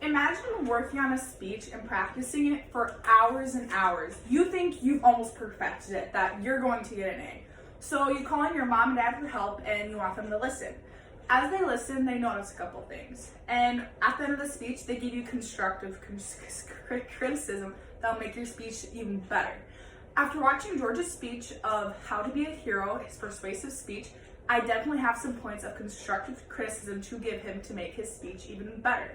imagine working on a speech and practicing it for hours and hours. You think you've almost perfected it, that you're going to get an A. So you call in your mom and dad for help and you want them to listen. As they listen, they notice a couple things. And at the end of the speech, they give you constructive criticism that'll make your speech even better. After watching George's speech of how to be a hero, his persuasive speech, I definitely have some points of constructive criticism to give him to make his speech even better.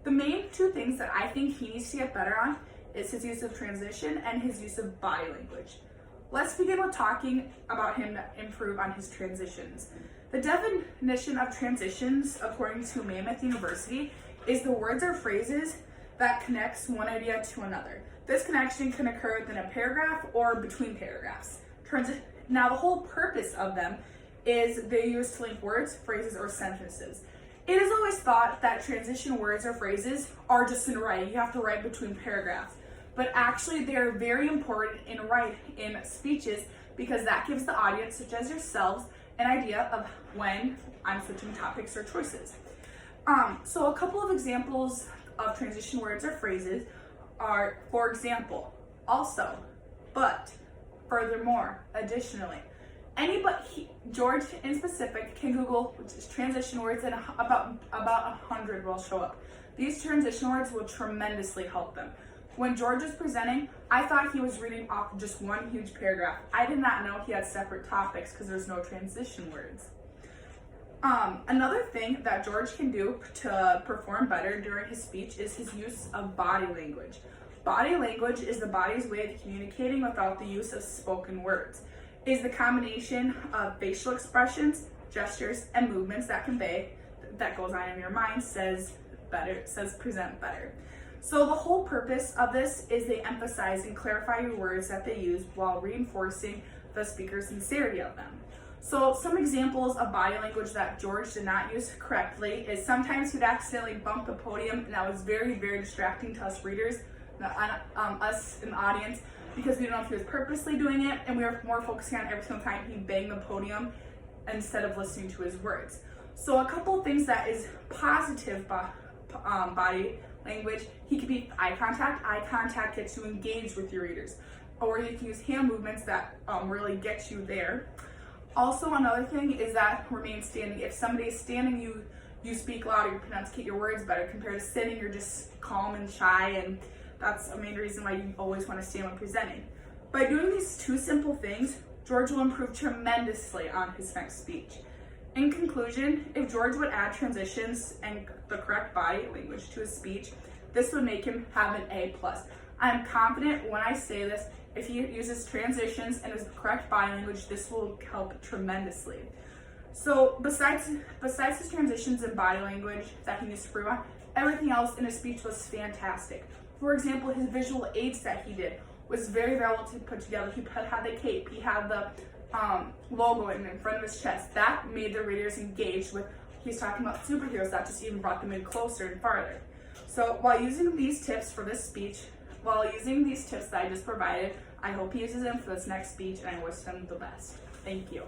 The main two things that I think he needs to get better on is his use of transition and his use of body language. Let's begin with talking about him to improve on his transitions. The definition of transitions, according to Mammoth University, is the words or phrases that connects one idea to another. This connection can occur within a paragraph or between paragraphs. Now, the whole purpose of them is they use to link words, phrases, or sentences. It is always thought that transition words or phrases are just in writing. You have to write between paragraphs. But actually, they are very important in speeches because that gives the audience, such as yourselves, an idea of when I'm switching topics or choices. So a couple of examples of transition words or phrases are, for example, also, but, furthermore, additionally. George in specific can Google transition words and about 100 will show up. These transition words will tremendously help them. When George was presenting, I thought he was reading off just one huge paragraph. I did not know he had separate topics because there's no transition words. Another thing that George can do to perform better during his speech is his use of body language. Body language is the body's way of communicating without the use of spoken words. It is the combination of facial expressions, gestures, and movements that goes on in your mind says present better. So the whole purpose of this is they emphasize and clarify your words that they use while reinforcing the speaker's sincerity of them. So some examples of body language that George did not use correctly is sometimes he'd accidentally bump the podium, and that was very, very distracting to us readers, us in the audience, because we don't know if he was purposely doing it, and we were more focusing on every single time he banged the podium instead of listening to his words. So a couple things that is positive body language, he could be eye contact. Eye contact gets you engaged with your readers. Or you can use hand movements that really get you there. Also, another thing is that remain standing. If somebody is standing, you speak louder, you pronunciate your words better. Compared to sitting, you're just calm and shy, and that's a main reason why you always want to stand when presenting. By doing these two simple things, George will improve tremendously on his next speech. In conclusion, if George would add transitions and the correct body language to his speech, this would make him have an A+. I'm confident when I say this, if he uses transitions and his correct body language, this will help tremendously. So besides his transitions and body language that he needs to improve on, everything else in his speech was fantastic. For example, his visual aids that he did was very well to put together. He had the cape, he had the logo in front of his chest. That made the readers engaged with, he's talking about superheroes, that just even brought them in closer and farther. So while using these tips for this speech, that I just provided, I hope he uses them for this next speech, and I wish him the best. Thank you.